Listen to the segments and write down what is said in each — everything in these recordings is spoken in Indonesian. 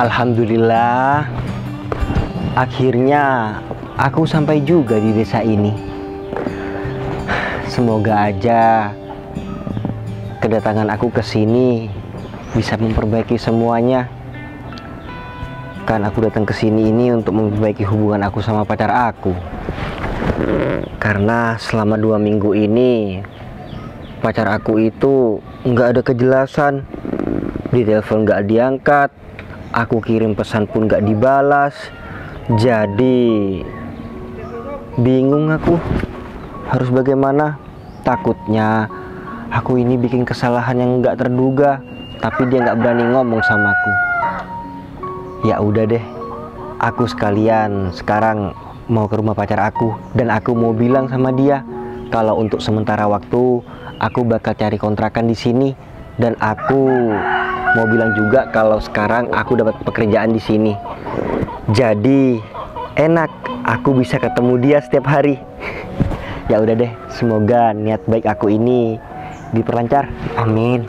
Alhamdulillah, akhirnya aku sampai juga di desa ini. Semoga aja kedatangan aku ke sini bisa memperbaiki semuanya. Kan aku datang ke sini ini untuk memperbaiki hubungan aku sama pacar aku. Karena selama 2 minggu ini pacar aku itu nggak ada kejelasan. Di telepon nggak diangkat, aku kirim pesan pun nggak dibalas. Jadi bingung aku harus bagaimana. Takutnya aku ini bikin kesalahan yang nggak terduga, tapi dia nggak berani ngomong sama aku. Ya udah deh, aku sekalian sekarang mau ke rumah pacar aku, dan aku mau bilang sama dia kalau untuk sementara waktu aku bakal cari kontrakan di sini, dan aku mau bilang juga kalau sekarang aku dapat pekerjaan di sini. Jadi enak, aku bisa ketemu dia setiap hari. Ya udah deh, semoga niat baik aku ini diperlancar. Amin.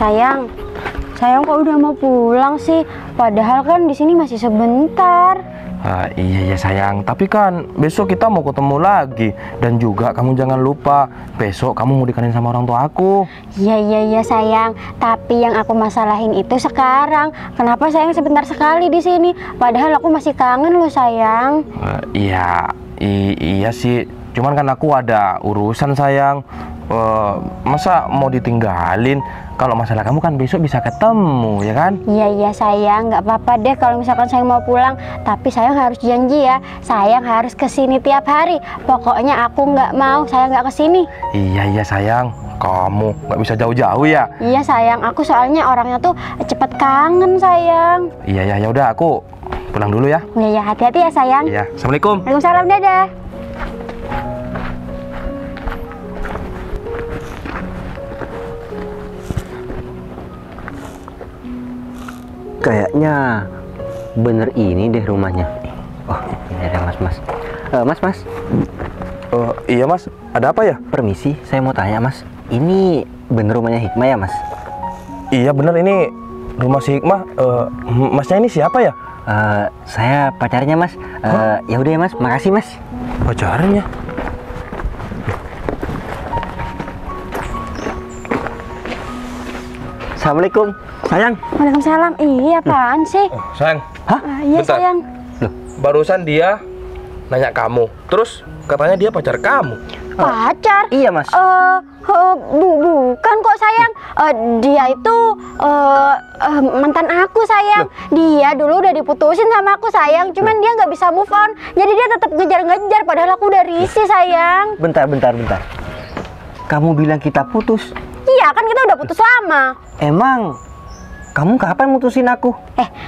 Sayang kok udah mau pulang sih? Padahal kan di sini masih sebentar. Iya sayang, tapi kan besok kita mau ketemu lagi. Dan juga kamu jangan lupa, besok kamu mau dikanin sama orang tua aku. Iya sayang, tapi yang aku masalahin itu sekarang. Kenapa sayang sebentar sekali di sini? Padahal aku masih kangen loh sayang. Iya sih, cuman kan aku ada urusan sayang. Masa mau ditinggalin? Kalau masalah kamu kan besok bisa ketemu, ya kan? Iya sayang, nggak apa-apa deh kalau misalkan sayang mau pulang. Tapi sayang harus janji ya, sayang harus kesini tiap hari. Pokoknya aku nggak mau sayang nggak kesini. Iya sayang, kamu nggak bisa jauh-jauh ya? Iya sayang, aku soalnya orangnya tuh cepet kangen sayang. Iya ya udah, aku pulang dulu ya. Iya hati-hati ya sayang. Iya, assalamualaikum. Waalaikumsalam, dadah. Kayaknya bener ini deh rumahnya. Oh, ini ada mas. Mas. Iya mas, ada apa ya? Permisi, saya mau tanya mas, ini bener rumahnya Hikmah ya mas? Iya bener, ini rumah si Hikmah. Masnya ini siapa ya? Saya pacarnya mas. Ya udah ya mas, makasih mas. Pacarnya? Assalamualaikum. Sayang. Waalaikumsalam. Iya, apaan sih? Sayang. Hah? Iya Bentar. sayang. Loh, Barusan dia nanya kamu, terus katanya dia pacar kamu. Pacar? iya mas. Bukan kok sayang. Dia itu mantan aku sayang. Dia dulu udah diputusin sama aku sayang. Cuman dia nggak bisa move on. Jadi dia tetap ngejar-ngejar. Padahal aku udah risih sayang. Bentar. Kamu bilang kita putus? Iya kan kita udah putus lama. Emang kamu kapan mutusin aku?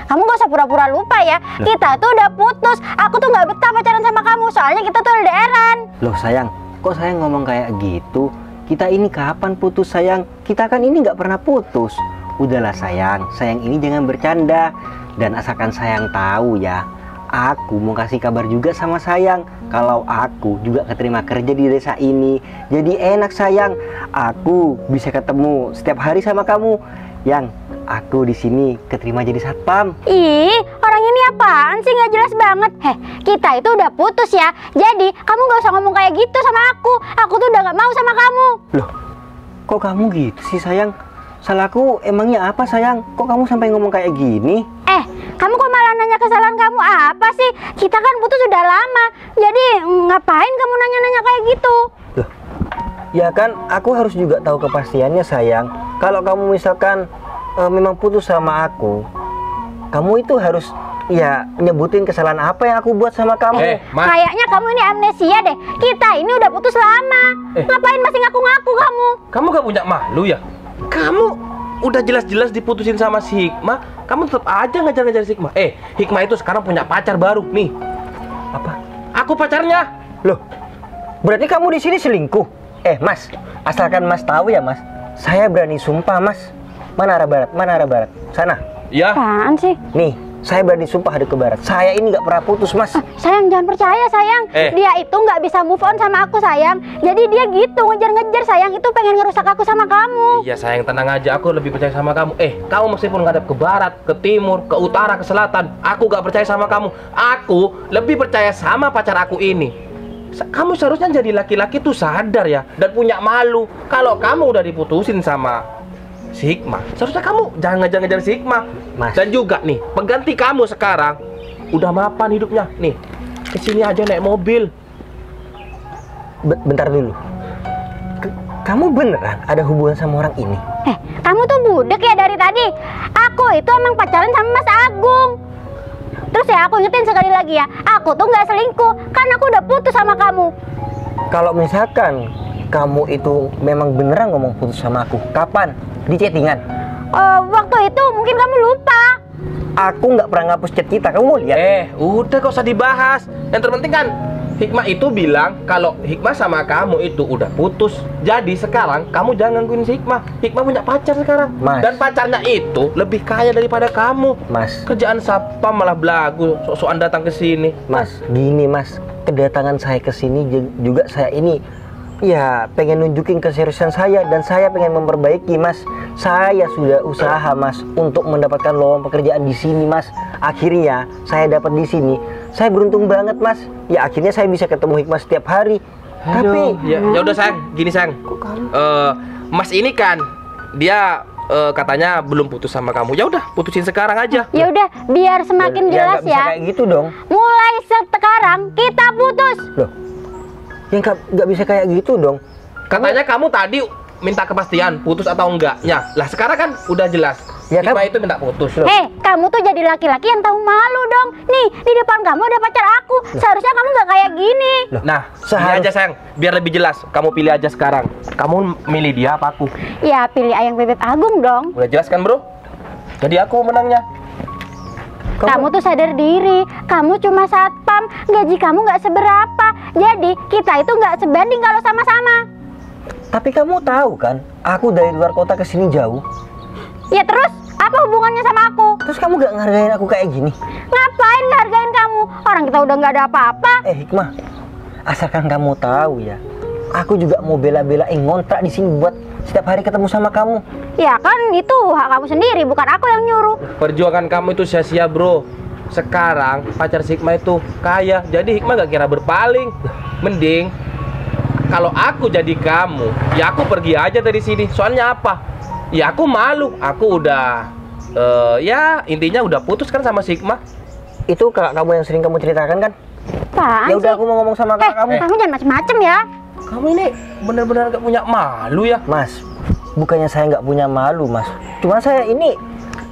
Kamu gak usah pura-pura lupa ya. Kita tuh udah putus. Aku tuh nggak betah pacaran sama kamu. Soalnya kita tuh LDR-an. Loh sayang, kok sayang ngomong kayak gitu? Kita ini kapan putus sayang? Kita kan ini nggak pernah putus. Udahlah sayang ini jangan bercanda. Dan asalkan sayang tahu ya, aku mau kasih kabar juga sama sayang kalau aku juga keterima kerja di desa ini. Jadi enak sayang, aku bisa ketemu setiap hari sama kamu. Yang aku di sini keterima jadi satpam. Ih, orang ini apaan sih, nggak jelas banget. Kita itu udah putus ya. Jadi kamu nggak usah ngomong kayak gitu sama aku. Aku tuh udah nggak mau sama kamu. Loh, kok kamu gitu sih sayang? Salahku emangnya apa sayang? Kok kamu sampai ngomong kayak gini? Kamu kok malah nanya kesalahan kamu apa sih? Kita kan putus udah lama. Jadi ngapain kamu nanya-nanya kayak gitu? Loh, ya kan aku harus juga tahu kepastiannya sayang. Kalau kamu misalkan memang putus sama aku, kamu itu harus ya nyebutin kesalahan apa yang aku buat sama kamu. Kayaknya kamu ini amnesia deh. Kita ini udah putus lama. Ngapain masih ngaku-ngaku kamu? Kamu gak punya malu ya? Kamu udah jelas-jelas diputusin sama si Hikmah, kamu tetap aja ngejar-ngejar si Hikmah. Hikmah itu sekarang punya pacar baru nih. Apa? Aku pacarnya. Loh, berarti kamu di sini selingkuh? Mas, asalkan mas tahu ya mas, saya berani sumpah mas. Mana arah barat? Sana. Ya. Apaan sih? Nih, Saya berani sumpah hadap ke barat. Saya ini nggak pernah putus, Mas. Sayang, jangan percaya sayang. Dia itu nggak bisa move on sama aku sayang. Jadi dia gitu ngejar-ngejar sayang, itu pengen ngerusak aku sama kamu. Iya sayang, tenang aja, aku lebih percaya sama kamu. Kamu meskipun ngadep ke barat, ke timur, ke utara, ke selatan, aku gak percaya sama kamu. Aku lebih percaya sama pacar aku ini. Kamu seharusnya jadi laki-laki tuh sadar ya, dan punya malu. Kalau kamu udah diputusin sama si Hikmah, seharusnya kamu jangan ngejar-ngejar si Hikmah. Mas. Dan juga nih, pengganti kamu sekarang udah mapan hidupnya. Nih, kesini aja naik mobil. Bentar dulu. Kamu beneran ada hubungan sama orang ini? Kamu tuh budek ya dari tadi. Aku itu emang pacaran sama Mas Agung. Terus ya aku ingetin sekali lagi ya, aku tuh nggak selingkuh, kan aku udah putus sama kamu. Kalau misalkan kamu itu memang beneran ngomong putus sama aku, kapan? Di chattingan? Waktu itu mungkin kamu lupa. Aku nggak pernah ngapus chat kita, kamu mau lihat? Udah gak usah dibahas. Yang terpenting kan Hikmah itu bilang kalau Hikmah sama kamu itu udah putus. Jadi sekarang kamu jangan gangguin si Hikmah. Hikmah punya pacar sekarang. Mas. Dan pacarnya itu lebih kaya daripada kamu. Mas. Kerjaan satpam malah belagu, sok-sokan datang ke sini. Mas, gini Mas, kedatangan saya ke sini juga saya ini ya pengen nunjukin keseriusan saya, dan saya pengen memperbaiki Mas. Saya sudah usaha Mas untuk mendapatkan lowongan pekerjaan di sini Mas. Akhirnya saya dapat di sini. Saya beruntung banget Mas. Ya akhirnya saya bisa ketemu Hikmah setiap hari. Aduh. Tapi ya udah sayang, gini sayang. Mas ini kan dia katanya belum putus sama kamu. Ya udah, putusin sekarang aja. Ya udah, biar semakin jelas nggak bisa ya. kayak gitu dong. Mulai sekarang kita putus. Loh. Ya nggak bisa kayak gitu dong. Katanya kamu tadi minta kepastian putus atau enggaknya. Lah sekarang kan udah jelas. Ya kan? Hikmah itu minta putus. Kamu tuh jadi laki-laki yang tahu malu dong. Nih, di depan kamu ada pacar aku. Seharusnya kamu nggak kayak gini. Loh, Nah, pilih aja sayang, biar lebih jelas. Kamu pilih aja sekarang. Kamu milih dia apa aku? Ya, pilih Ayang Bebek Agung dong. Udah jelas kan bro? Jadi aku menangnya. Kamu tuh sadar diri. Kamu cuma satpam. Gaji kamu nggak seberapa. Jadi, kita itu nggak sebanding kalau sama-sama. Tapi kamu tahu kan, aku dari luar kota ke sini jauh. Ya terus, apa hubungannya sama aku? Terus kamu gak ngehargain aku kayak gini? Ngapain ngehargain kamu? Orang kita udah nggak ada apa-apa. Hikmah, asalkan kamu tahu ya, aku juga mau bela-belain ngontrak di sini buat setiap hari ketemu sama kamu. Ya kan, itu hak kamu sendiri, bukan aku yang nyuruh. Perjuangan kamu itu sia-sia bro. Sekarang pacar si Hikmah itu kaya, jadi Hikmah gak kira berpaling. Mending kalau aku jadi kamu, ya aku pergi aja dari sini. Soalnya apa? Ya aku malu. Aku udah ya intinya udah putus kan sama si Hikmah. Itu kakak kamu yang sering kamu ceritakan kan? Apaan Ya udah, sih? aku mau ngomong sama kakak kamu. Kamu jangan macem-macem ya. Kamu ini benar-benar gak punya malu ya. Mas, bukannya saya nggak punya malu Mas. Cuma saya ini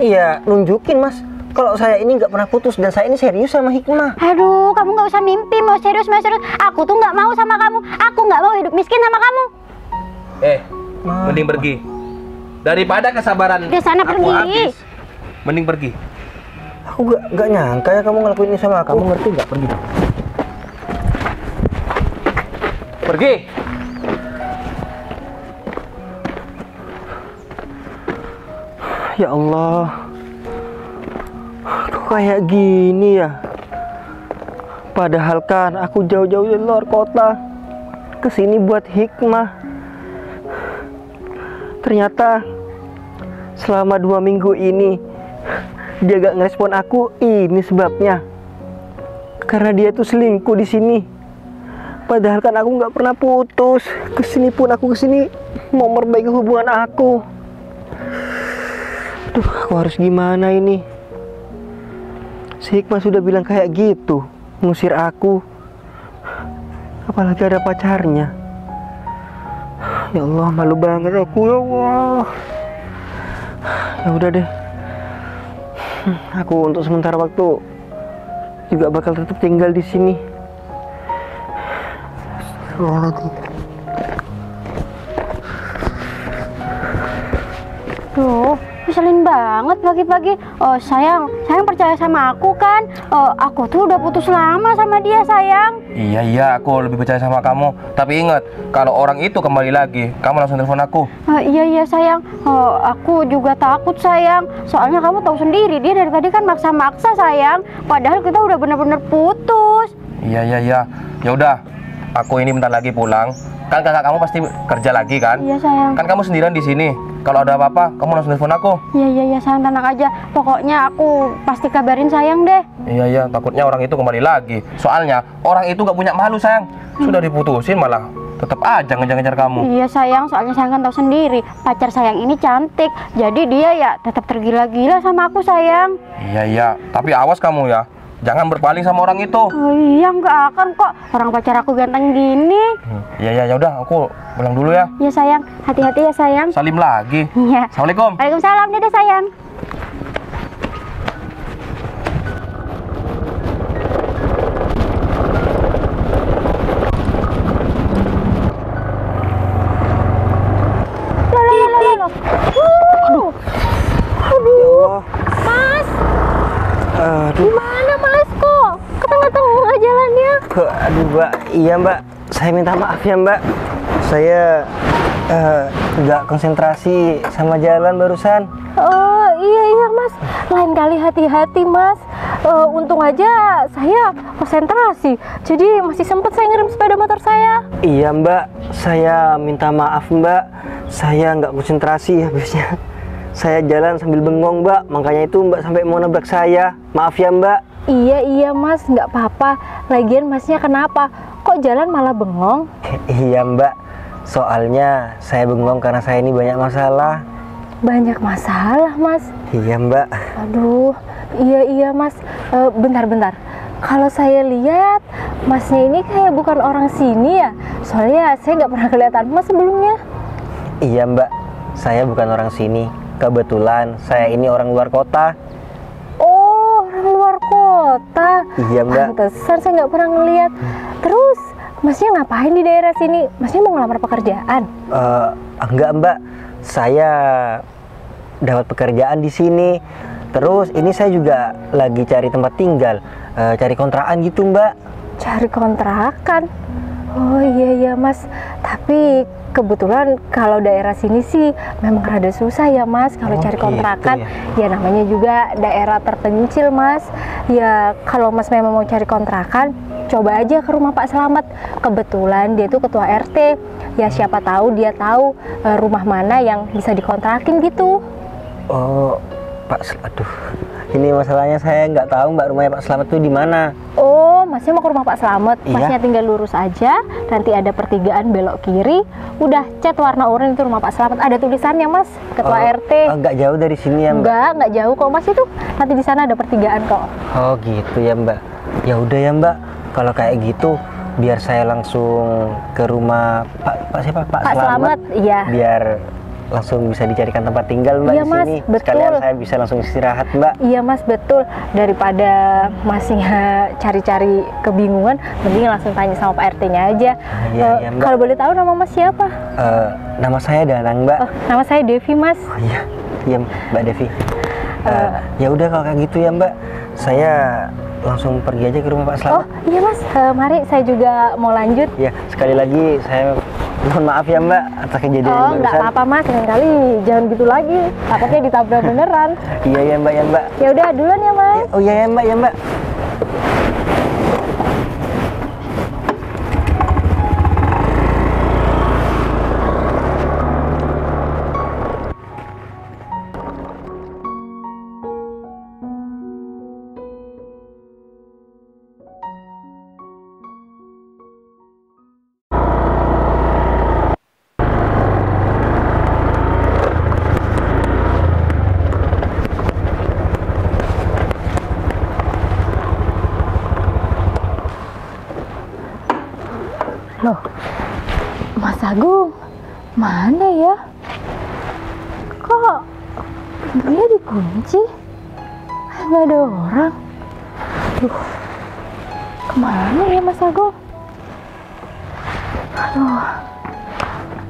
ya nunjukin Mas, kalau saya ini nggak pernah putus dan saya ini serius sama Hikmah. Aduh, kamu nggak usah mimpi mau serius. Aku tuh nggak mau sama kamu. Aku nggak mau hidup miskin sama kamu. Mending pergi. Daripada kesabaran Di sana aku pergi. habis. Mending pergi. Aku nggak nyangka ya kamu ngelakuin ini sama aku. Kamu ngerti nggak? Pergi. Pergi. Ya Allah, kok kayak gini ya? Padahal kan aku jauh-jauh dari luar kota kesini buat Hikmah. Ternyata selama 2 minggu ini dia gak ngerespon aku. Ini sebabnya, karena dia tuh selingkuh di sini. Padahal kan aku nggak pernah putus. Kesini pun aku kesini mau memperbaiki hubungan aku. Aduh, aku harus gimana ini? Si Hikmah sudah bilang kayak gitu, ngusir aku. Apalagi ada pacarnya. Ya Allah, malu banget aku, ya Allah. Ya udah deh. Aku untuk sementara waktu juga bakal tetap tinggal di sini. Loh, ngeselin banget pagi-pagi. Sayang percaya sama aku kan? Aku tuh udah putus lama sama dia, sayang. Iya, aku lebih percaya sama kamu. Tapi ingat, kalau orang itu kembali lagi, kamu langsung telepon aku. Iya sayang. Aku juga takut, sayang. Soalnya kamu tahu sendiri, dia dari tadi kan maksa-maksa, sayang. Padahal kita udah bener-bener putus. Iya. Ya udah, aku ini bentar lagi pulang. Kan kakak kamu pasti kerja lagi kan? Iya, sayang. Kan kamu sendirian di sini. Kalau ada apa-apa, kamu langsung telepon aku. Iya, sayang, tenang aja. Pokoknya aku pasti kabarin sayang deh. Iya, takutnya orang itu kembali lagi. Soalnya orang itu nggak punya malu, sayang. Sudah diputusin malah tetap aja ngejar-ngejar kamu. Iya, sayang, soalnya sayang kan tahu sendiri, pacar sayang ini cantik. Jadi dia ya tetap tergila-gila sama aku, sayang. Iya, tapi awas kamu ya. Jangan berpaling sama orang itu. Oh iya, nggak akan kok. Orang pacar aku ganteng gini. Iya, ya udah, aku pulang dulu ya. Iya, sayang. Hati-hati ya, sayang. Salim lagi. Iya. Assalamualaikum. Waalaikumsalam, dadah, sayang. Aduh. Mas. Gimana, Mas? Kok ke tengah-tengah jalannya? Aduh, Mbak. Iya, Mbak. Saya minta maaf ya, Mbak. Saya nggak konsentrasi sama jalan barusan. Oh iya Mas, lain kali hati-hati Mas. Untung aja saya konsentrasi, jadi masih sempat saya ngerem sepeda motor saya. Iya, Mbak. Saya minta maaf, Mbak. Saya nggak konsentrasi habisnya. Saya jalan sambil bengong, Mbak. Makanya itu Mbak sampai mau nabrak saya. Maaf ya, Mbak. Iya Mas, nggak apa-apa. Lagian Masnya kenapa? Kok jalan malah bengong? Iya, Mbak. Soalnya saya bengong karena saya ini banyak masalah. Banyak masalah Mas. Iya, Mbak. Aduh, iya Mas. Bentar. Kalau saya lihat Masnya ini kayak bukan orang sini ya. Soalnya saya nggak pernah kelihatan Mas sebelumnya. Iya, Mbak. Saya bukan orang sini. Kebetulan saya ini orang luar kota. Oh, orang luar kota. Iya, Mbak. Pantesan saya nggak pernah ngeliat. Terus Masnya ngapain di daerah sini? Masnya mau ngelamar pekerjaan? Enggak, Mbak. Saya dapat pekerjaan di sini. Terus ini saya juga lagi cari tempat tinggal, cari kontrakan gitu, Mbak. Cari kontrakan? Oh iya Mas. Tapi kebetulan kalau daerah sini sih memang rada susah ya Mas kalau Oh, cari gitu kontrakan. ya. Ya namanya juga daerah terpencil Mas. Ya kalau Mas memang mau cari kontrakan, coba aja ke rumah Pak Slamet. Kebetulan dia tuh ketua RT. Ya siapa tahu dia tahu rumah mana yang bisa dikontrakin gitu. Oh, aduh. Ini masalahnya saya nggak tahu, Mbak, rumahnya Pak Slamet tuh di mana. Oh, Masnya mau ke rumah Pak Slamet. Iya. Masnya tinggal lurus aja, nanti ada pertigaan belok kiri. Udah cat warna oranye itu rumah Pak Slamet. Ada tulisannya Mas, ketua RT. Nggak jauh dari sini ya, Mbak. Nggak jauh kok Mas itu. Nanti di sana ada pertigaan kok. Oh, gitu ya, Mbak. Ya udah ya, Mbak. Kalau kayak gitu, biar saya langsung ke rumah Pak siapa? Pak Slamet, iya. Biar langsung bisa dicarikan tempat tinggal, Mbak, Iya, di Mas, sini. betul. Sekalian saya bisa langsung istirahat, Mbak. Iya Mas, betul. Daripada Masnya cari-cari kebingungan, mending langsung tanya sama Pak RT-nya aja. Iya, Mbak. Kalau boleh tahu nama Mas siapa? Nama saya Danang, Mbak. Oh, nama saya Devi Mas. Oh, iya, iya, Mbak Devi. Ya udah kalau kayak gitu ya, Mbak. Saya langsung pergi aja ke rumah Pak Oh Slamet. iya Mas, mari saya juga mau lanjut. Ya, sekali lagi saya mohon maaf ya, Mbak, atas kejadian Oh nggak barusan. apa-apa Mas, lain kali jangan gitu lagi. Takutnya ditabrak beneran. Iya ya, Mbak, ya, Mbak. Ya udah duluan ya Mas. Oh iya ya, Mbak, ya, Mbak. Loh, Mas Agung, mana ya? Kok pintunya dikunci? Nggak ada orang. Duh, kemana ya Mas Agung? Aduh,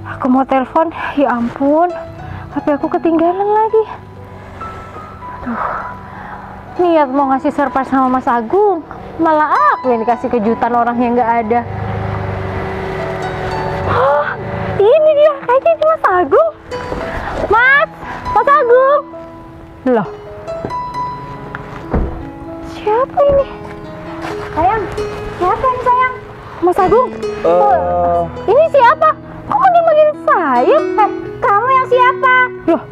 aku mau telepon, ya ampun, HP aku ketinggalan lagi. Niat mau ngasih surprise sama Mas Agung, malah aku yang dikasih kejutan orang yang nggak ada. Oh, ini dia, kayaknya ini Mas Agung. Mas Agung. Loh, siapa ini? Sayang, siapa ini sayang? Mas Agung? Ini siapa? Kok dia manggil saya? Kamu yang siapa? Loh,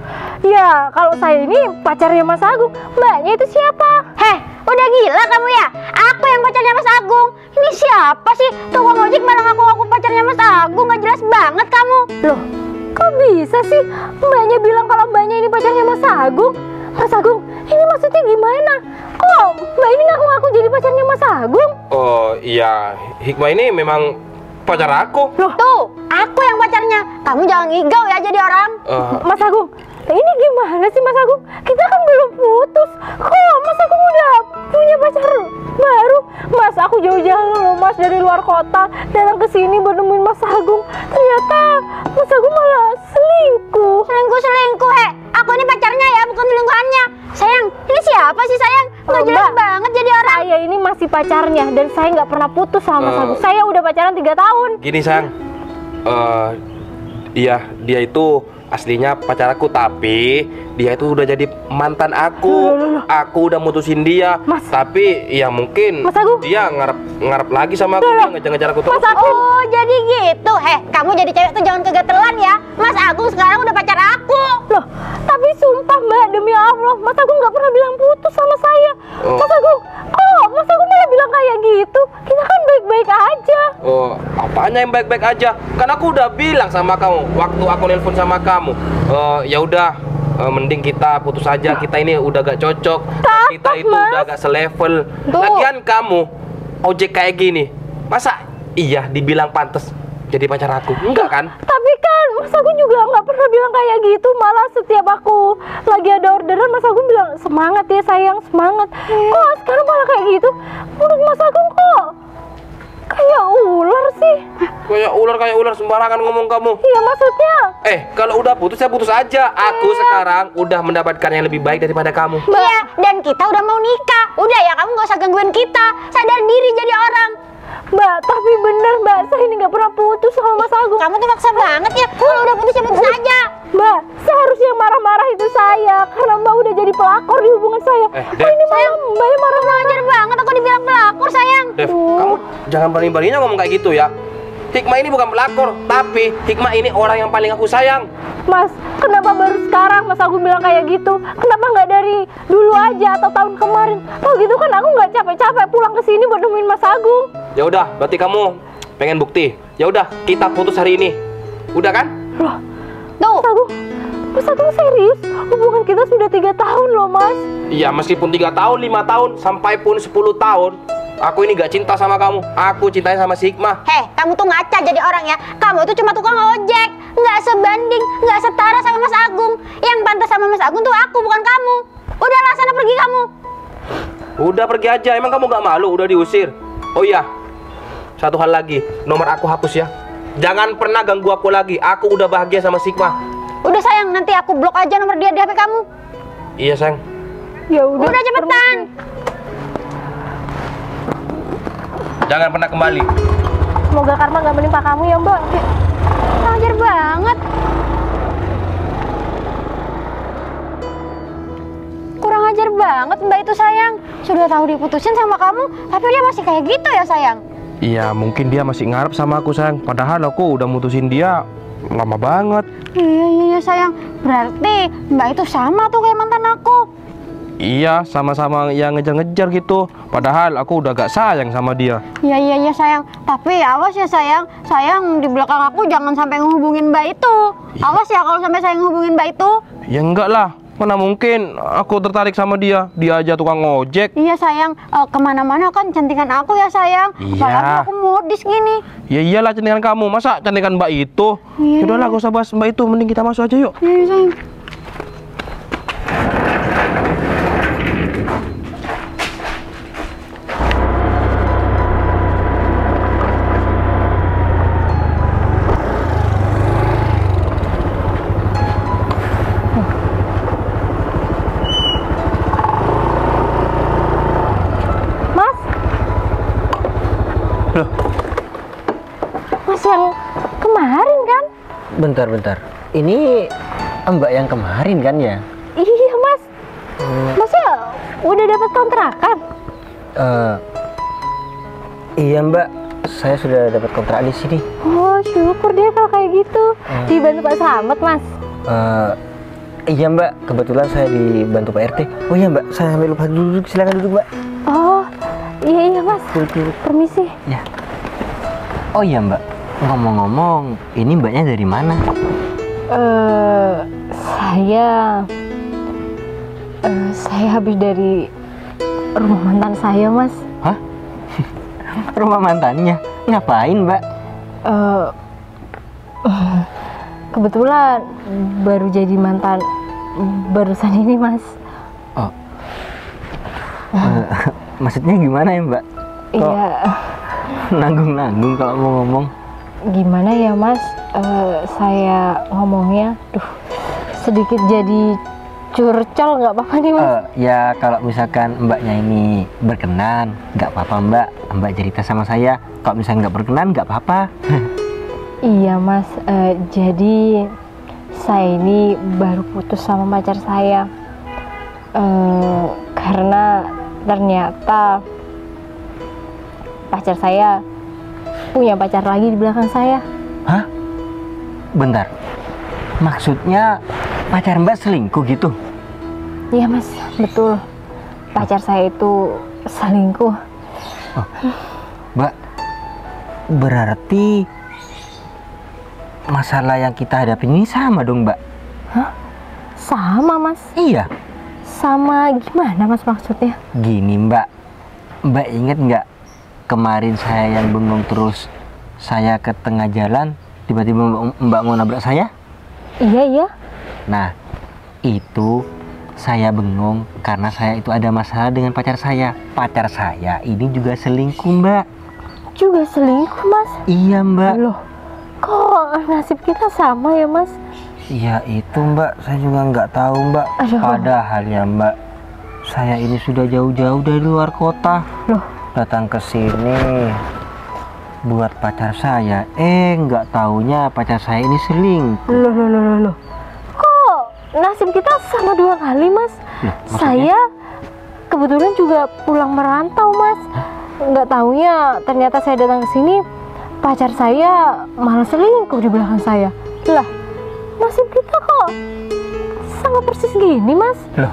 ya kalau saya ini pacarnya Mas Agung. Mbaknya itu siapa? Udah gila kamu ya? Aku yang pacarnya Mas Agung. Ini siapa sih? Tukang ojek bareng aku pacarnya Mas Agung. Gak jelas banget kamu. Loh, kok bisa sih mbaknya bilang kalau mbaknya ini pacarnya Mas Agung? Mas Agung, ini maksudnya gimana? Kok mbak ini ngaku-ngaku jadi pacarnya Mas Agung? Oh iya, Hikmah ini memang pacar aku. Loh, Tuh, aku yang pacarnya. Kamu jangan ngigau ya jadi orang. Mas Agung, ini gimana sih Mas Agung? Kita kan belum putus. Kok Mas Agung udah punya pacar baru? Mas, aku jauh-jauh loh Mas dari luar kota datang ke sini buat nemuin Mas Agung. Ternyata Mas Agung malah selingkuh. Selingkuh, Aku ini pacarnya ya, bukan selingkuhannya. Sayang, ini siapa sih sayang? Gak jelas Mbak, banget jadi orang. Saya ini masih pacarnya dan saya nggak pernah putus sama Mas Agung. Saya udah pacaran 3 tahun. Gini sayang, iya dia itu aslinya pacar aku, tapi dia itu udah jadi mantan aku. Aku udah mutusin dia, Mas. tapi ya mungkin Mas Agung. dia ngarep lagi sama aku, dia ngejar-ngejar aku terus. Mas Agung. Oh, jadi gitu. Kamu jadi cewek tuh jangan kegatelan ya. Mas Agung sekarang udah pacar aku. Loh, tapi sumpah Mbak, demi Allah, Mas Agung nggak pernah bilang putus sama saya. Mas Agung, kok Mas Agung malah bilang kayak gitu? Kita kan baik-baik aja. Oh, apanya yang baik-baik aja? Kan aku udah bilang sama kamu waktu aku nelpon sama kamu. Ya udah, mending kita putus aja. Kita ini udah gak cocok. Kita itu Mas. udah gak selevel. Tuh. Lagian kamu ojek kayak gini, masa iya dibilang pantas jadi pacar aku? Enggak kan? Tapi kan Mas Agung juga nggak pernah bilang kayak gitu. Malah setiap aku lagi ada orderan, Mas Agung bilang semangat ya sayang, semangat. Kok sekarang malah kayak gitu? Menurut Mas Agung kok kayak ular sih? Kayak ular sembarangan ngomong kamu. Iya maksudnya. Kalau udah putus ya putus aja. Aku sekarang udah mendapatkan yang lebih baik daripada kamu. Iya, dan kita udah mau nikah. Udah ya, kamu gak usah gangguin kita. Sadar diri jadi orang. Mbak, tapi bener Mbak, saya ini nggak pernah putus sama Mas Agung. Kamu tuh maksa banget ya. Kalau udah putus ya putus aja. Mbak, seharusnya yang marah-marah itu saya, karena Mbak udah jadi pelakor di hubungan saya. Dev. Ini sayang, Mbak yang marah-marah. Wajar banget aku dibilang pelakor sayang. Dev, kamu jangan berani-beraninya ngomong kayak gitu ya. Hikmah ini bukan pelakor, tapi Hikmah ini orang yang paling aku sayang. Mas, kenapa baru sekarang Mas Agung bilang kayak gitu? Kenapa nggak dari dulu aja atau tahun kemarin? Kalau gitu kan aku nggak capek-capek pulang ke sini buat nemuin Mas Agung. Ya udah, berarti kamu pengen bukti. Ya udah, kita putus hari ini. Udah kan? Loh, Tuh, Mas Agung serius? Hubungan kita sudah 3 tahun loh Mas. Iya, meskipun 3 tahun, 5 tahun, sampai pun 10 tahun, aku ini gak cinta sama kamu. Aku cintanya sama si Hikmah. kamu tuh ngaca jadi orang ya. Kamu tuh cuma tukang ojek. Nggak sebanding, nggak setara sama Mas Agung. Yang pantas sama Mas Agung tuh aku, bukan kamu. Udahlah, sana pergi kamu. Udah pergi aja, emang kamu gak malu udah diusir? Oh iya, satu hal lagi, nomor aku hapus ya. Jangan pernah ganggu aku lagi, aku udah bahagia sama si Hikmah. Udah sayang, nanti aku blok aja nomor dia di HP kamu. Iya sayang. Ya Udah cepetan. Jangan pernah kembali. Semoga karma gak menimpa kamu ya Mbak. Wajar banget. Kurang ajar banget Mbak itu sayang. Sudah tahu diputusin sama kamu, tapi dia masih kayak gitu ya sayang. Iya, mungkin dia masih ngarep sama aku sayang. Padahal aku udah mutusin dia lama banget. Iya sayang. Berarti Mbak itu sama tuh kayak mantan aku. Iya, sama-sama yang ngejar-ngejar gitu. Padahal aku udah gak sayang sama dia. Iya sayang. Tapi awas ya sayang. Sayang di belakang aku jangan sampai ngehubungin Mbak itu. Awas ya kalau sampai saya ngehubungin Mbak itu. Ya enggak lah, mana mungkin aku tertarik sama dia. Dia aja tukang ojek. Iya sayang, kemana-mana kan cantikan aku ya sayang. Iya. Apalagi aku modis gini. Ya iyalah cantikan kamu, masa cantikan Mbak itu? Iya. Udahlah, gak usah bahas Mbak itu, mending kita masuk aja yuk. Iya sayang. Loh, Mas yang kemarin kan? bentar. Ini Mbak yang kemarin kan ya? Iya Mas. Masnya udah dapat kontrakan? Iya Mbak, saya sudah dapat kontrak di sini. Oh syukur deh kalau kayak gitu. Dibantu Pak Slamet Mas. Iya Mbak, kebetulan saya dibantu Pak RT. Oh iya Mbak, saya sampai lupa duduk. Silakan duduk Mbak. Oh iya Mas. Duduk. Permisi. Ya. Oh iya Mbak, ngomong-ngomong, ini Mbaknya dari mana? Saya habis dari rumah mantan saya Mas. Hah? Rumah mantannya? Ngapain Mbak? Kebetulan baru jadi mantan barusan ini Mas. Oh. Maksudnya gimana ya Mbak? Iya. Nanggung-nanggung kalau mau ngomong. Gimana ya Mas? Saya ngomongnya, sedikit jadi curcol, nggak apa-apa nih Mas? Ya kalau misalkan Mbaknya ini berkenan, nggak apa-apa Mbak. Mbak cerita sama saya. Kalau misalnya nggak berkenan, nggak apa-apa. Iya Mas, jadi saya ini baru putus sama pacar saya karena ternyata pacar saya punya pacar lagi di belakang saya. Hah? Bentar. Maksudnya pacar Mbak selingkuh gitu? Iya Mas, betul. Pacar saya itu selingkuh. Mbak, berarti masalah yang kita hadapi ini sama dong Mbak? Hah? Sama Mas? Iya. Sama gimana Mas maksudnya? Gini Mbak, Mbak inget nggak kemarin saya yang bengong terus, saya ke tengah jalan, tiba-tiba Mbak mau nabrak saya? Iya. Nah, itu saya bengong karena saya itu ada masalah dengan pacar saya. Pacar saya ini juga selingkuh Mbak. Juga selingkuh Mas? Iya Mbak. Loh, kok nasib kita sama ya Mas? Iya itu Mbak, saya juga nggak tahu Mbak. Aduh. Padahal ya Mbak, saya ini sudah jauh-jauh dari luar kota. Loh, Datang ke sini buat pacar saya. Nggak taunya pacar saya ini selingkuh. loh. Kok nasib kita sama dua kali Mas? Loh, maksudnya? Saya kebetulan juga pulang merantau Mas. Nggak taunya ternyata saya datang ke sini pacar saya malah selingkuh di belakang saya. Lah, nasib kita kok sama persis gini Mas? Loh,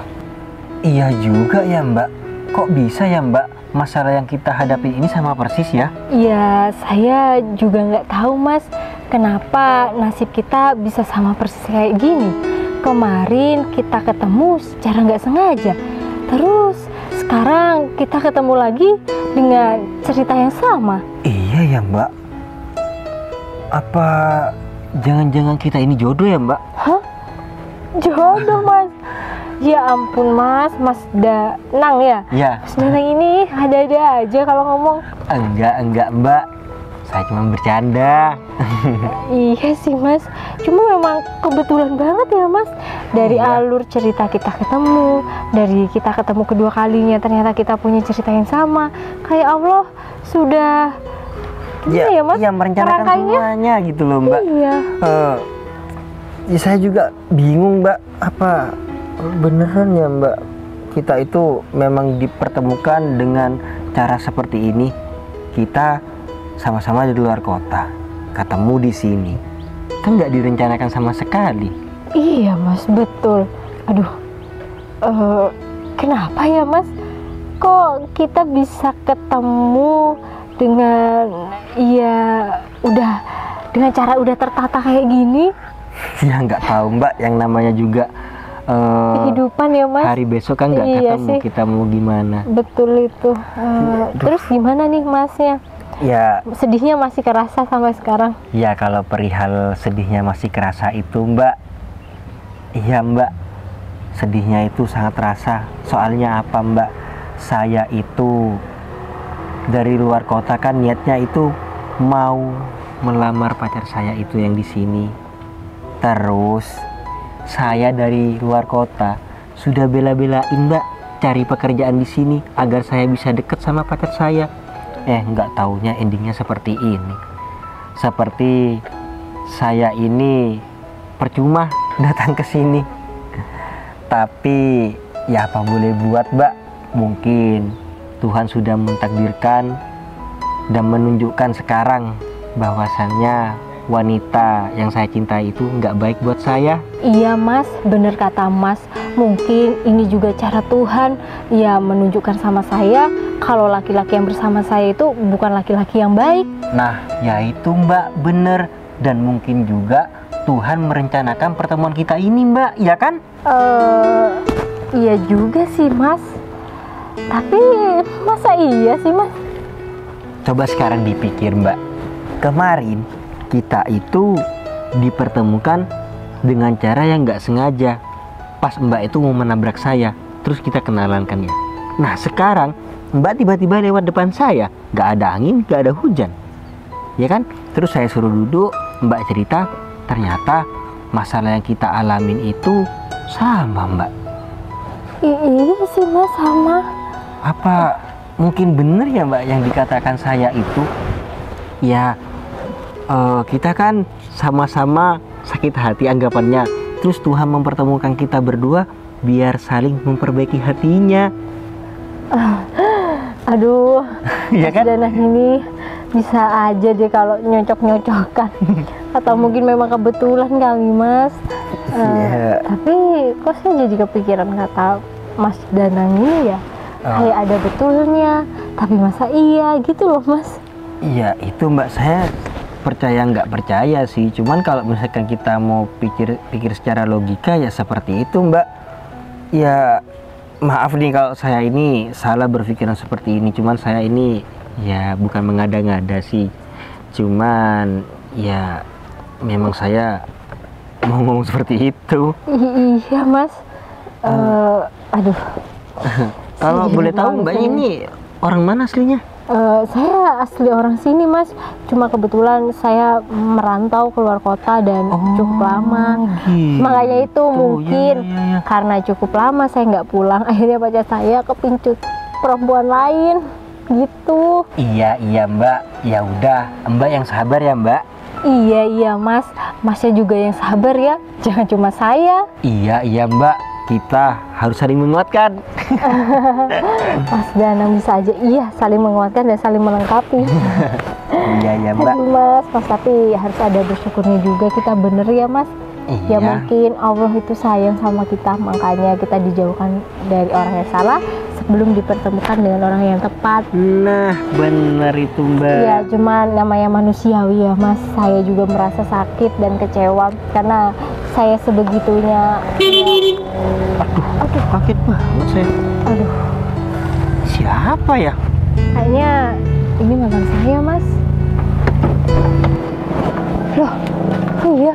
iya juga ya Mbak. Kok bisa ya Mbak? Masalah yang kita hadapi ini sama persis ya? Ya, saya juga nggak tahu Mas, kenapa nasib kita bisa sama persis kayak gini. Kemarin kita ketemu secara nggak sengaja, terus sekarang kita ketemu lagi dengan cerita yang sama. Iya ya Mbak. Apa jangan-jangan kita ini jodoh ya Mbak? Hah? Jodoh Mas? Ya ampun Mas Danang ya? Ya. Mas Danang ini ada-ada aja kalau ngomong. Enggak Mbak. Saya cuma bercanda. Iya sih Mas, cuma memang kebetulan banget ya Mas. Dari Iya. alur cerita kita ketemu, dari kita ketemu kedua kalinya ternyata kita punya cerita yang sama. Kayak Allah sudah gimana ya Mas? Iya merencanakan Merangkainya? semuanya gitu loh Mbak. Iya. Ya saya juga bingung Mbak. Apa beneran ya Mbak? Kita itu memang dipertemukan dengan cara seperti ini. Kita sama-sama di luar kota, ketemu di sini. Kan nggak direncanakan sama sekali. Iya Mas, betul. Aduh, kenapa ya Mas? Kok kita bisa ketemu dengan dengan cara udah tertata kayak gini? Ya nggak tahu Mbak, yang namanya juga Kehidupan ya Mas. hari besok kan nggak Iya ketemu, sih. kita mau gimana? Betul itu. Terus gimana nih Masnya? Ya, Sedihnya masih kerasa sampai sekarang? ya kalau perihal sedihnya masih kerasa itu Mbak. Iya Mbak, sedihnya itu sangat terasa. Soalnya apa Mbak? Saya itu dari luar kota kan niatnya itu mau melamar pacar saya itu yang di sini. Terus saya dari luar kota sudah bela-belain Mbak cari pekerjaan di sini agar saya bisa deket sama pacar saya. nggak taunya endingnya seperti ini. Seperti saya ini percuma datang ke sini. Tapi ya apa boleh buat, Mbak. Mungkin Tuhan sudah mentakdirkan dan menunjukkan sekarang bahwasannya wanita yang saya cintai itu nggak baik buat saya. Iya Mas, bener kata Mas. Mungkin ini juga cara Tuhan ya menunjukkan sama saya kalau laki-laki yang bersama saya itu bukan laki-laki yang baik. Nah, ya itu Mbak, bener. Dan mungkin juga Tuhan merencanakan pertemuan kita ini, Mbak, ya kan? Iya juga sih Mas. Tapi masa iya sih Mas? Coba sekarang dipikir, Mbak. Kemarin kita itu dipertemukan dengan cara yang nggak sengaja. Pas Mbak itu mau menabrak saya, terus kita kenalan kan ya. Nah sekarang Mbak tiba-tiba lewat depan saya, nggak ada angin, nggak ada hujan, ya kan? Terus saya suruh duduk, Mbak cerita, ternyata masalah yang kita alamin itu sama, Mbak. Iya sih Mas, sama. Apa mungkin bener ya Mbak yang dikatakan saya itu? Ya kita kan sama-sama sakit hati anggapannya. Terus Tuhan mempertemukan kita berdua biar saling memperbaiki hatinya. Aduh, Ya kan? Danang ini bisa aja deh kalau nyocok-nyocokan. Atau mungkin memang kebetulan kali Mas. Iya. Tapi kok saya jadi kepikiran kata Mas Danang ini ya kayak ada betulnya. Tapi masa iya gitu loh Mas. Iya itu Mbak, saya percaya nggak percaya sih. Cuman kalau misalkan kita mau pikir secara logika ya seperti itu Mbak. Ya maaf nih kalau saya ini salah berpikiran seperti ini. Cuman saya ini ya bukan mengada-ngada sih. Cuman ya memang saya mau ngomong seperti itu. Iya Mas. Aduh. Kalau boleh tahu Mbak ini orang mana aslinya? Saya asli orang sini Mas, cuma kebetulan saya merantau keluar kota dan cukup lama. Gitu. Makanya itu mungkin Ya. karena cukup lama saya nggak pulang, akhirnya pacar saya kepincut perempuan lain gitu. Iya Mbak, ya udah Mbak yang sabar ya Mbak. Iya Mas, Masnya juga yang sabar ya, jangan cuma saya. Iya Mbak, kita harus saling menguatkan. Mas Danang bisa aja iya saling menguatkan dan saling melengkapi. Iya Mbak. Aduh, Mas, tapi harus ada bersyukurnya juga kita bener ya Mas. Ya Iya. mungkin Allah itu sayang sama kita, makanya kita dijauhkan dari orang yang salah sebelum dipertemukan dengan orang yang tepat. Nah bener itu Mbak. Ya cuman namanya manusiawi ya Mas, saya juga merasa sakit dan kecewa karena saya sebegitunya. Aduh kaget banget saya. Aduh, Siapa ya? kayaknya ini mantan saya Mas. Loh, iya,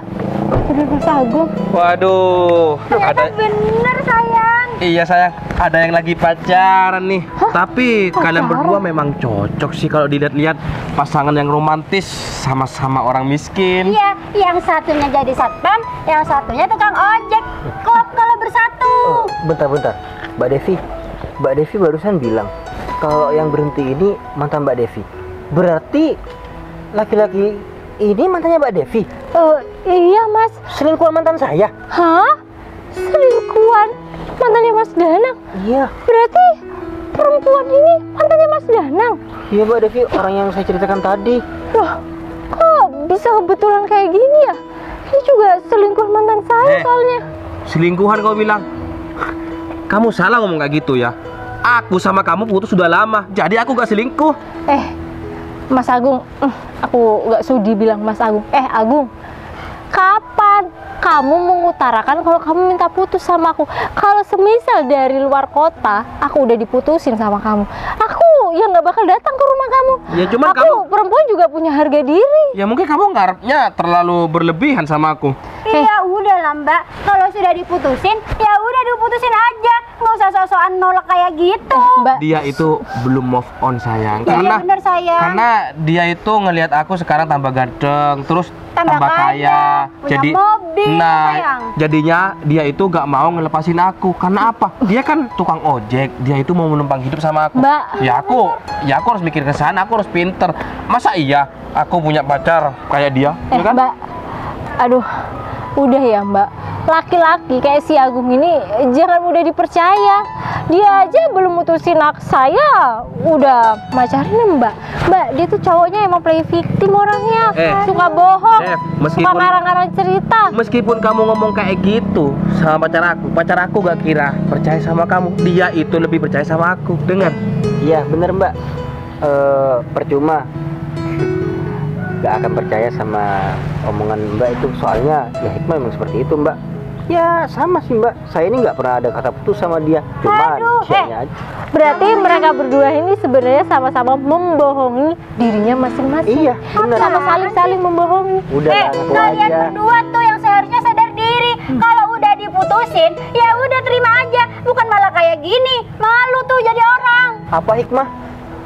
bener Mas Agung. Waduh, Ternyata bener sayang. Iya sayang, ada yang lagi pacaran nih. Tapi kalian Pacaran? berdua memang cocok sih kalau dilihat-lihat, pasangan yang romantis, sama-sama orang miskin. Iya, yang satunya jadi satpam, yang satunya tukang ojek. Klop kalau bersatu. Bentar. Mbak Devi barusan bilang kalau yang berhenti ini mantan Mbak Devi. Berarti laki-laki ini mantannya Mbak Devi. Iya Mas. Selingkuhan mantan saya. Hah? Selingkuhan mantannya Mas Danang? Iya. Berarti perempuan ini mantannya Mas Danang? Iya Mbak Devi, orang yang saya ceritakan tadi. Loh, kok bisa kebetulan kayak gini ya? Ini juga selingkuh mantan saya soalnya. Selingkuhan kau bilang? Kamu salah ngomong kayak gitu ya. Aku sama kamu putus sudah lama, jadi aku gak selingkuh. Mas Agung, aku nggak sudi bilang Mas Agung. Agung, kapan kamu mengutarakan kalau kamu minta putus sama aku? Kalau semisal dari luar kota, aku udah diputusin sama kamu, aku ya nggak bakal datang ke rumah kamu. Ya cuman aku perempuan juga punya harga diri. Ya mungkin kamu ngarepnya terlalu berlebihan sama aku. Iya udah lah Mbak, kalau sudah diputusin, ya udah diputusin aja. Nggak usah sok-sokan nolak kayak gitu. Mbak, Dia itu belum move on sayang. Iya, Karena bener sayang. karena dia itu ngelihat aku sekarang tambah ganteng, terus Tambah tambah kaya. kaya, punya mobil, sayang. jadinya dia itu gak mau ngelepasin aku. Karena apa? Dia kan tukang ojek, dia itu mau menumpang hidup sama aku. Mbak. Ya aku harus mikir ke sana, aku harus pinter. Masa iya aku punya pacar kayak dia, ya kan? Mbak, aduh, udah ya Mbak. Laki-laki kayak si Agung ini jangan mudah dipercaya. Dia aja belum mutusin saya, udah macarin Mbak. Mbak, dia tuh cowoknya emang play victim orangnya, suka bohong, Dev, suka ngarang-ngarang cerita. Meskipun kamu ngomong kayak gitu sama pacar aku gak kira percaya sama kamu. Dia itu lebih percaya sama aku. Dengar? Iya bener Mbak. Percuma gak akan percaya sama omongan Mbak itu, soalnya ya Hikmah memang seperti itu Mbak. Ya sama sih Mbak, saya ini nggak pernah ada kata putus sama dia, cuman dianya aja. Berarti mereka berdua ini sebenarnya sama-sama membohongi dirinya masing-masing. Iya bener. Sama saling membohongi. Udah ngaku Kalian aja. berdua tuh yang seharusnya sadar diri. Kalau udah diputusin, ya udah terima aja. Bukan malah kayak gini. Malu tuh jadi orang. Apa Hikmah?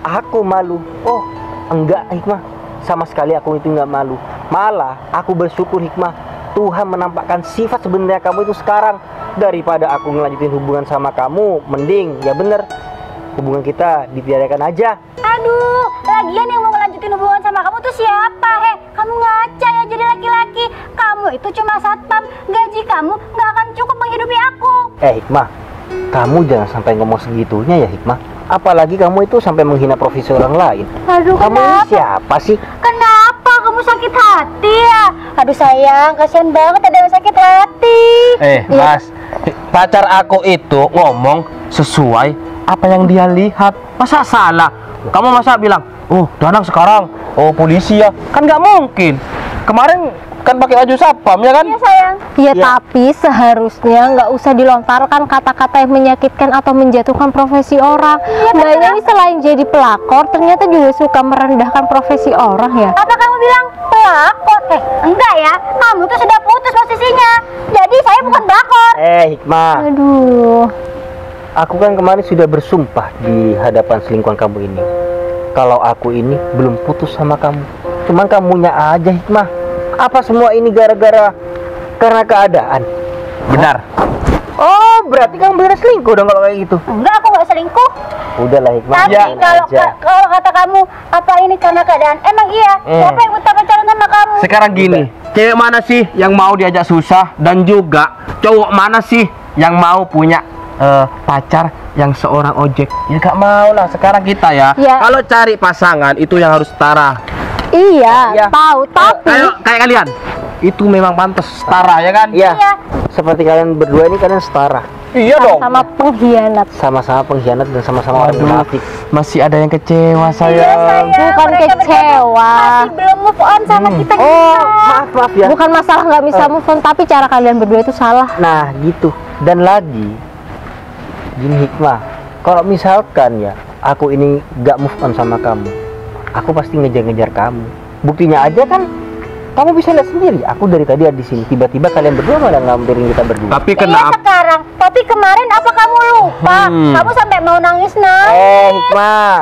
Aku malu? Oh enggak Hikmah, sama sekali aku itu nggak malu. Malah aku bersyukur Hikmah, Tuhan menampakkan sifat sebenarnya kamu itu sekarang. Daripada aku ngelanjutin hubungan sama kamu, mending ya bener hubungan kita ditiadakan aja. Aduh, lagian yang mau ngelanjutin hubungan sama kamu tuh siapa? Kamu ngaca ya jadi laki-laki. Kamu itu cuma satpam. Gaji kamu nggak akan cukup menghidupi aku. Hikmah, kamu jangan sampai ngomong segitunya ya Hikmah. Apalagi kamu itu sampai menghina profesi orang lain. Aduh, Kamu ini kenapa? siapa sih? Kenapa kamu sakit hati ya? Aduh sayang, kasihan banget ada yang sakit hati. Mas, pacar aku itu ngomong sesuai apa yang dia lihat. Masa salah? Kamu masa bilang, oh Danang sekarang polisi ya? Kan nggak mungkin. Kemarin kan pakai baju satpam ya kan? Iya sayang. Ya, Ya. tapi seharusnya nggak usah dilontarkan kata-kata yang menyakitkan atau menjatuhkan profesi orang. Mbaknya ini selain jadi pelakor, ternyata juga suka merendahkan profesi orang ya. Apa kamu bilang pelakor? Enggak ya. Kamu tuh sudah putus posisinya. Jadi saya bukan pelakor. Hikmah, Aduh, aku kan kemarin sudah bersumpah di hadapan selingkuhan kamu ini, kalau aku ini belum putus sama kamu. Cuman kamunya aja Hikmah. Apa semua ini gara-gara karena keadaan? Benar. Oh, berarti kamu bener selingkuh dong kalau kayak gitu. Enggak, aku nggak selingkuh. Udahlah Hikmah. Tapi biarin aja. kalau kata kamu apa ini karena keadaan, emang iya. Siapa yang minta pacaran sama kamu? Sekarang gini, cewek mana sih yang mau diajak susah, dan juga cowok mana sih yang mau punya pacar yang seorang ojek? Ya gak mau lah. Sekarang kita ya, Ya. kalau cari pasangan itu yang harus setara. iya, Iya. tahu, tapi Kayak kalian, itu memang pantas setara ya kan? Iya. Iya. Seperti kalian berdua ini kalian setara. Iya dong. sama pengkhianat. Sama-sama pengkhianat dan sama-sama orang Waduh, munafik. masih ada yang kecewa Iya sayang. sayang. Bukan Mereka kecewa. masih belum move on sama kita. Oh, maaf ya. Bukan masalah nggak bisa move on, tapi cara kalian berdua itu salah. Nah, gitu. Dan lagi gini Hikmah, kalau misalkan ya aku ini gak move on sama kamu, aku pasti ngejar-ngejar kamu. Buktinya aja kan, kamu bisa lihat sendiri. Aku dari tadi ada di sini, tiba-tiba kalian berdua malah ngambilin kita berdua. Tapi Iya kenapa? sekarang. Tapi kemarin apa kamu lupa? Kamu sampai mau nangis. Hikmah,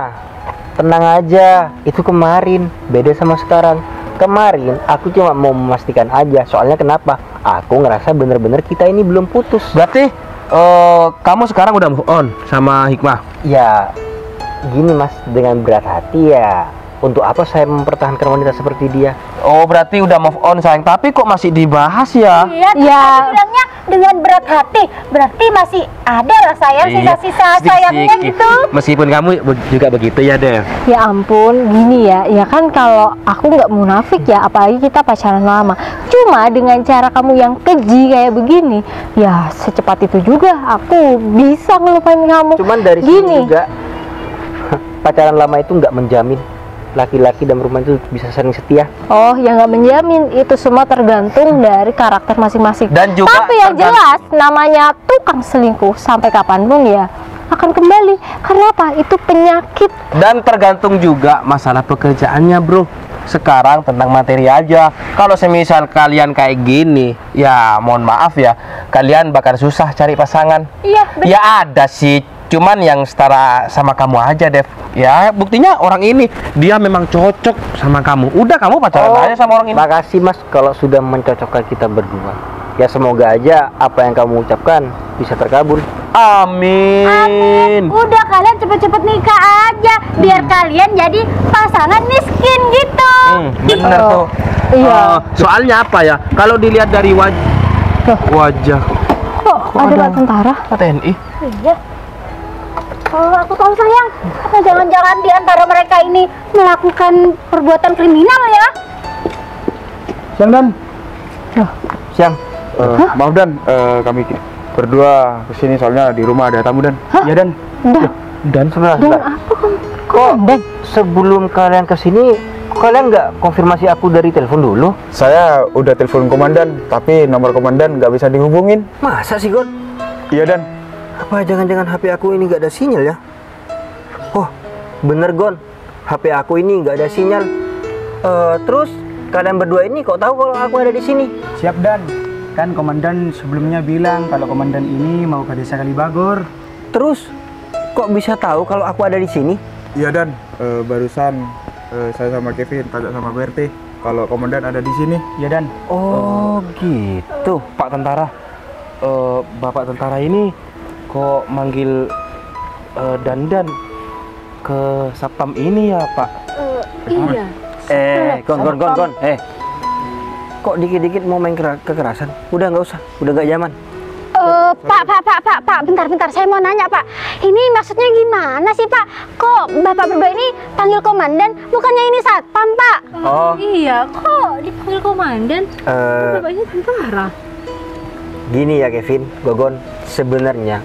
tenang aja. Itu kemarin, beda sama sekarang. Kemarin aku cuma mau memastikan aja. Soalnya kenapa? Aku ngerasa bener-bener kita ini belum putus. Berarti kamu sekarang udah move on sama Hikmah? Ya, gini Mas, dengan berat hati ya. Untuk apa saya mempertahankan wanita seperti dia? Oh, berarti udah move on sayang. Tapi kok masih dibahas ya? Iya, Ya. tadi bilangnya dengan berat hati. Berarti masih ada lah sayang sisa-sisa sayangnya Sedikit-sedikit. gitu. Meskipun kamu juga begitu ya, Dev. Ya ampun, gini ya, ya kan kalau aku nggak munafik ya, apalagi kita pacaran lama. Cuma dengan cara kamu yang keji kayak begini, ya secepat itu juga aku bisa ngelupain kamu. Cuman dari gini, sini juga pacaran lama itu nggak menjamin laki-laki dan perempuan itu bisa saling setia. oh ya nggak menjamin, itu semua tergantung dari karakter masing-masing. Dan juga tapi yang jelas namanya tukang selingkuh sampai kapanpun ya akan kembali. Karena apa? Itu penyakit. Dan tergantung juga masalah pekerjaannya, bro. Sekarang tentang materi aja. Kalau semisal kalian kayak gini, ya mohon maaf ya, kalian bakal susah cari pasangan. Iya, betul. Ya ada sih cuman yang setara sama kamu aja, Dev. Ya, buktinya orang ini dia memang cocok sama kamu. Udah, kamu pacaran aja sama orang ini. Makasih Mas kalau sudah mencocokkan kita berdua. Ya semoga aja apa yang kamu ucapkan bisa terkabul. Amin. Udah kalian cepet-cepet nikah aja biar kalian jadi pasangan miskin gitu. Bener tuh. Iya. Soalnya apa ya? Kalau dilihat dari wajah Kok ada Pak tentara? TNI. Iya. Aku tahu sayang. Apa jangan-jangan di antara mereka ini melakukan perbuatan kriminal ya? Siang Dan. Siang. Maaf Dan, kami berdua kesini soalnya di rumah ada tamu Dan. Iya Dan. Dan sebentar. Kok sebelum kalian kesini kalian nggak konfirmasi aku dari telepon dulu? Saya udah telepon komandan, tapi nomor komandan nggak bisa dihubungin. Masa sih Gon? Iya Dan. Apa jangan-jangan HP aku ini nggak ada sinyal ya? Oh, bener Gon, HP aku ini nggak ada sinyal. Terus kalian berdua ini kok tahu kalau aku ada di sini? Siap Dan, kan komandan sebelumnya bilang kalau komandan ini mau ke desa Kalibagor. Terus kok bisa tahu kalau aku ada di sini? Iya Dan, barusan saya sama Kevin tanya sama BRT kalau komandan ada di sini. Ya Dan. Oh, gitu. Pak tentara. Bapak tentara ini kok manggil Dandan ke Satpam ini ya, Pak? Iya. Gon. Kok dikit-dikit mau main kekerasan? Udah nggak usah, udah nggak zaman. Pak, bentar, saya mau nanya Pak. Ini maksudnya gimana sih Pak? Kok Bapak berdua ini panggil komandan, bukannya ini satpam Pak? Oh, Iya, kok dipanggil komandan? Bapaknya tentara. gini ya Kevin, Gogon. Sebenarnya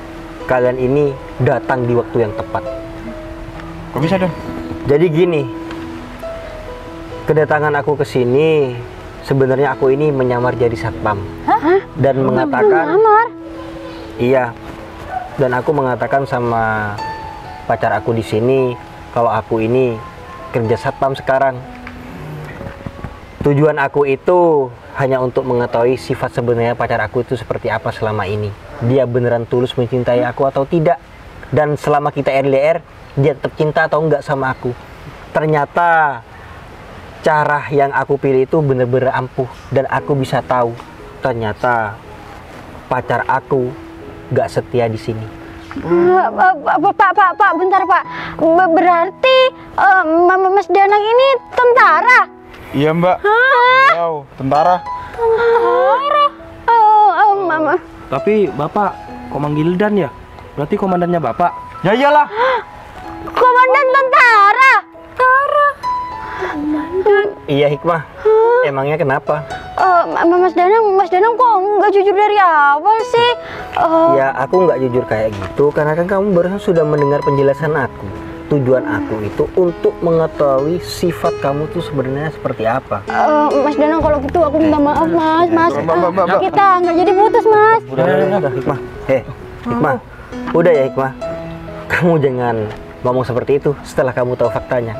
kalian ini datang di waktu yang tepat. Kok bisa Dan? Jadi gini, kedatangan aku ke sini sebenarnya aku ini menyamar jadi satpam. Dan mengatakan iya. Dan aku mengatakan sama pacar aku di sini kalau aku ini kerja satpam sekarang. Tujuan aku itu hanya untuk mengetahui sifat sebenarnya pacar aku itu seperti apa selama ini. Dia beneran tulus mencintai aku atau tidak. Dan selama kita LDR, dia tetap cinta atau enggak sama aku. Ternyata cara yang aku pilih itu bener-bener ampuh. Dan aku bisa tahu ternyata pacar aku gak setia di sini. Pak, bentar Pak. Berarti Mas Danang ini tentara? Iya Mbak. Wow, tentara. Mama. Tapi Bapak kok manggil Dan ya? Berarti komandannya Bapak? Ya iyalah. Komandan tentara? Iya Hikmah, emangnya kenapa? Mas Danang kok nggak jujur dari awal sih? Ya aku nggak jujur kayak gitu karena kan kamu barusan sudah mendengar penjelasan aku. Tujuan aku itu untuk mengetahui sifat kamu tuh sebenarnya seperti apa. Mas Danang kalau gitu aku minta maaf Mas. Mbak. Kita nggak jadi putus Mas. Udah Hikmah. Hikmah. Udah ya Hikmah. Kamu jangan ngomong seperti itu setelah kamu tahu faktanya.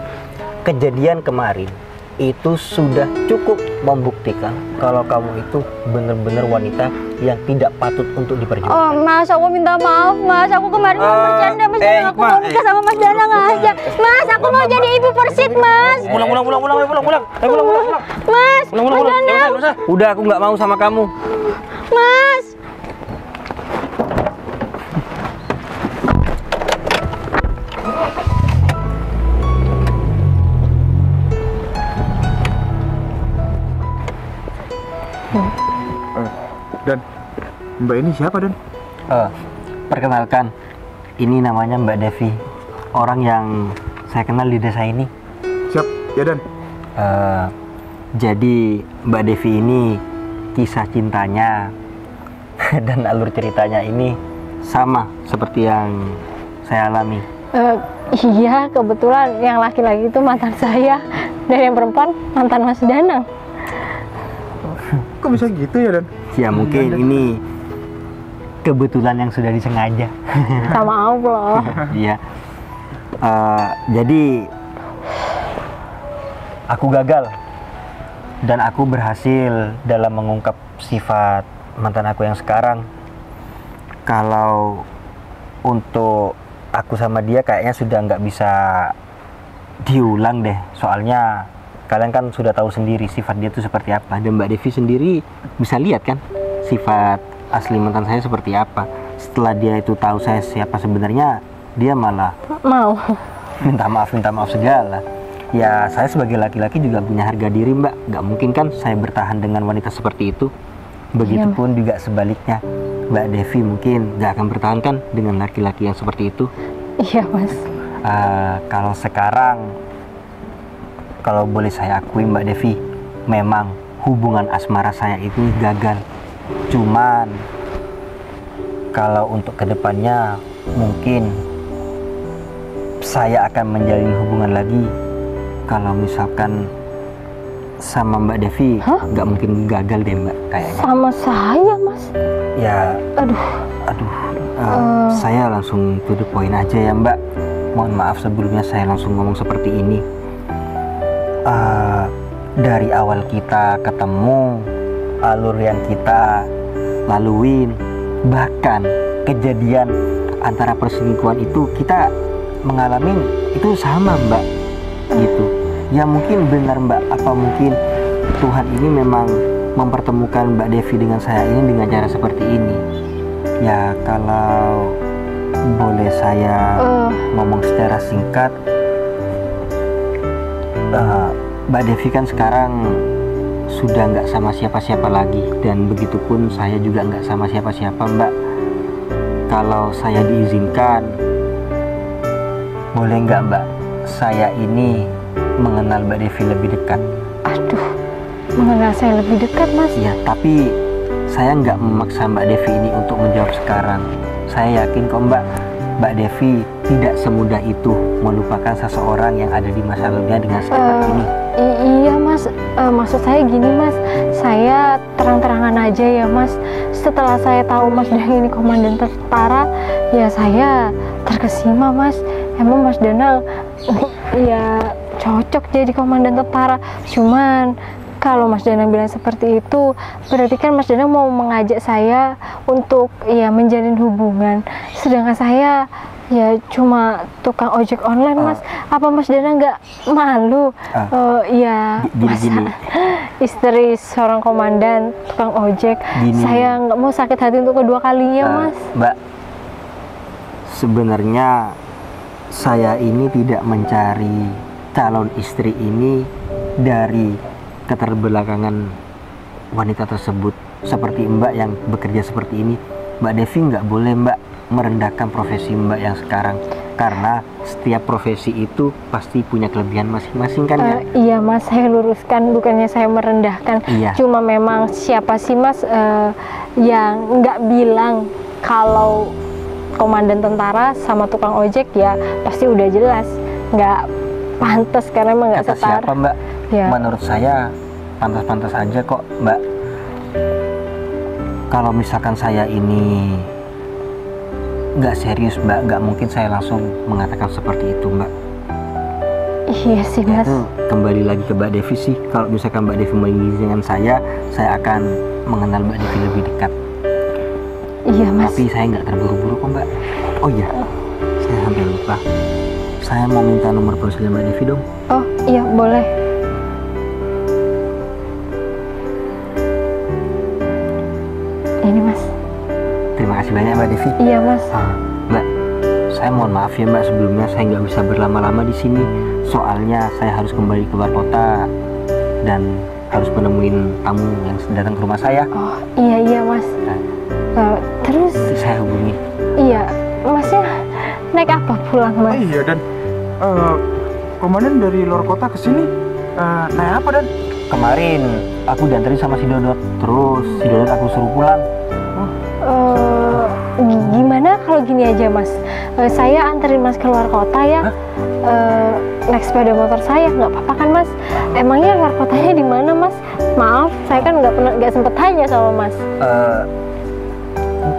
Kejadian kemarin itu sudah cukup membuktikan kalau kamu itu benar-benar wanita yang tidak patut untuk diperjuangkan. Mas, aku minta maaf Mas. Aku kemarin mau bercanda Mas. Aku mau nikah sama Mas Danang aja. Mas, aku mau jadi ibu Persib Mas. Pulang. Mas, Mas Danang. Udah aku nggak mau sama kamu. Mas. Dan Mbak ini siapa Dan? Perkenalkan, ini namanya Mbak Devi, orang yang saya kenal di desa ini. Siap, ya Dan. Jadi Mbak Devi ini kisah cintanya dan alur ceritanya ini sama seperti yang saya alami. Iya, kebetulan yang laki-laki itu mantan saya dan yang perempuan mantan Mas Danang. Kok bisa gitu ya Dan? Ya mungkin ini kebetulan yang sudah disengaja. Sama Allah. Iya. Jadi aku gagal dan aku berhasil dalam mengungkap sifat mantan aku yang sekarang. Kalau untuk aku sama dia kayaknya sudah nggak bisa diulang deh. Soalnya kalian kan sudah tahu sendiri sifat dia itu seperti apa. Dan Mbak Devi sendiri bisa lihat kan sifat asli mantan saya seperti apa. Setelah dia itu tahu saya siapa sebenarnya, dia malah Mau. minta maaf segala. Ya saya sebagai laki-laki juga punya harga diri Mbak. Nggak mungkin kan saya bertahan dengan wanita seperti itu. Begitupun juga sebaliknya, Mbak Devi mungkin nggak akan bertahan kan dengan laki-laki yang seperti itu. Iya Mas. Kalau sekarang, kalau boleh saya akui Mbak Devi, memang hubungan asmara saya itu gagal. Cuman kalau untuk kedepannya mungkin saya akan menjalin hubungan lagi. Kalau misalkan sama Mbak Devi nggak mungkin gagal deh Mbak kayaknya. Sama saya Mas. Ya, aduh, saya langsung to the point aja ya Mbak. Mohon maaf sebelumnya saya langsung ngomong seperti ini. Dari awal kita ketemu, alur yang kita laluin, bahkan kejadian antara perselingkuhan itu kita mengalami itu sama Mbak, gitu. Ya mungkin benar Mbak, apa mungkin Tuhan ini memang mempertemukan Mbak Devi dengan saya ini dengan cara seperti ini. Ya kalau boleh saya ngomong secara singkat, Mbak Devi kan sekarang sudah nggak sama siapa-siapa lagi, dan begitupun saya juga nggak sama siapa-siapa Mbak. Kalau saya diizinkan, boleh nggak Mbak, saya ini mengenal Mbak Devi lebih dekat? Aduh, mengenal saya lebih dekat Mas. Ya, tapi saya nggak memaksa Mbak Devi ini untuk menjawab sekarang. Saya yakin kok Mbak Devi tidak semudah itu melupakan seseorang yang ada di masa lalunya dengan secepat ini. Iya Mas, maksud saya gini Mas, saya terang-terangan aja ya Mas. Setelah saya tahu Mas Danang ini komandan tentara, ya saya terkesima Mas. Emang Mas Danang ya cocok jadi komandan tentara. Cuman kalau Mas Danang bilang seperti itu, berarti kan Mas Danang mau mengajak saya untuk ya menjalin hubungan. Sedangkan saya ya cuma tukang ojek online Mas. Apa Mas Danang nggak malu? Ya Gini. istri seorang komandan tukang ojek. Gini. Saya nggak mau sakit hati untuk kedua kalinya Mas. Mbak, sebenarnya saya ini tidak mencari calon istri ini dari keterbelakangan wanita tersebut. Seperti Mbak yang bekerja seperti ini, Mbak Devi nggak boleh Mbak merendahkan profesi Mbak yang sekarang, karena setiap profesi itu pasti punya kelebihan masing-masing kan ya? Iya Mas, saya luruskan, bukannya saya merendahkan. Iya. Cuma memang siapa sih Mas yang nggak bilang kalau komandan tentara sama tukang ojek ya pasti udah jelas nggak pantas, karena emang nggak Kata setara. siapa Mbak? Ya. Menurut saya pantas-pantas aja kok Mbak. Kalau misalkan saya ini nggak serius Mbak, nggak mungkin saya langsung mengatakan seperti itu Mbak. Iya sih Mas. Itu kembali lagi ke Mbak Devi sih. Kalau misalkan Mbak Devi mengizinkan saya akan mengenal Mbak Devi lebih dekat. Iya Mas. Tapi saya nggak terburu-buru kok Mbak. Oh iya, saya hampir lupa. Saya mau minta nomor ponselnya Mbak Devi dong. Oh iya boleh. Ini Mas. Terima kasih banyak Mbak Devi. Iya Mas. Mbak, saya mohon maaf ya Mbak, sebelumnya saya nggak bisa berlama-lama di sini. Soalnya saya harus kembali ke luar kota dan harus menemuin tamu yang datang ke rumah saya. Oh iya Mas. Terus? Nanti saya hubungi. Iya, Masnya naik apa pulang Mas? Iya Dan, komandan dari luar kota ke sini naik apa Dan? Kemarin aku dianterin sama si Dodot, terus si Dodot aku suruh pulang. Gimana kalau gini aja Mas, saya anterin Mas keluar kota ya. Naik sepeda motor saya, nggak apa-apa kan Mas? Emangnya luar kotanya di mana Mas? Maaf, saya kan nggak sempet tanya sama Mas.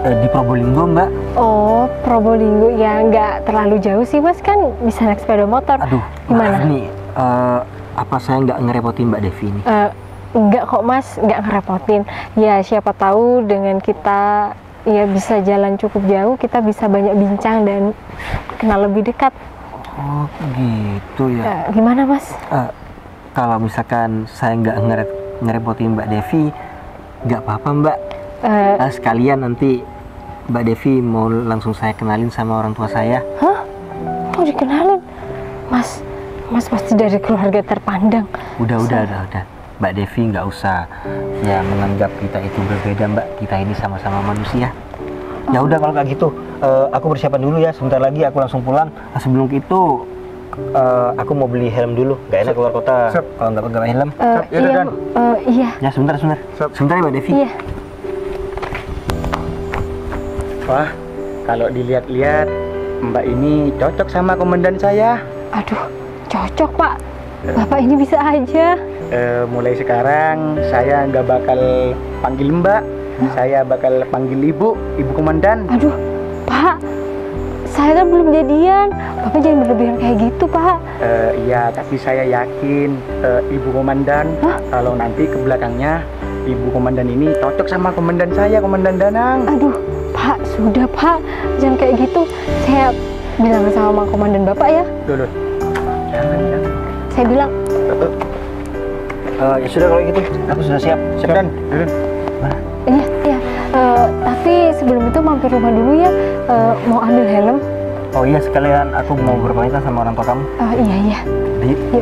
Di Probolinggo Mbak. Oh, Probolinggo ya, nggak terlalu jauh sih Mas, kan bisa naik sepeda motor. Aduh, Gimana? maaf nih, apa saya nggak ngerepotin Mbak Devi ini? Enggak kok Mas, nggak ngerepotin. Ya siapa tahu dengan kita ya bisa jalan cukup jauh, kita bisa banyak bincang dan kenal lebih dekat. Oh gitu ya. Gimana Mas? Kalau misalkan saya nggak ngerepotin Mbak Devi, nggak apa-apa Mbak. Sekalian nanti Mbak Devi mau langsung saya kenalin sama orang tua saya. Hah? Mau dikenalin? Mas pasti dari keluarga terpandang. Udah. Mbak Devi nggak usah ya menganggap kita itu berbeda Mbak. Kita ini sama-sama manusia. Ya udah kalau kayak gitu, aku persiapan dulu ya. Sebentar lagi aku langsung pulang. Sebelum itu, aku mau beli helm dulu. Gak enak keluar kota kalau nggak pakai helm. Iya. Ya sebentar. Sebentar ya Mbak Devi. Iya. Wah, kalau dilihat-lihat Mbak ini cocok sama komandan saya. Aduh, cocok Pak. Bapak ini bisa aja. Mulai sekarang saya nggak bakal panggil Mbak, saya bakal panggil Ibu komandan. Aduh, Pak, saya kan belum jadian. Bapak jangan berlebihan kayak gitu, Pak. Iya, tapi saya yakin Ibu komandan kalau nanti ke belakangnya Ibu komandan ini cocok sama komandan saya, Komandan Danang. Aduh, Pak, sudah Pak, jangan kayak gitu. Saya bilang sama komandan Bapak ya. Dulu. Jangan. Saya bilang. Ya sudah kalau gitu, aku sudah siap. Siap Dan. Iya. Tapi sebelum itu mampir rumah dulu ya. Mau ambil helm. Oh iya, sekalian aku mau berpamitan sama orang tua kamu. Iya. Yuk.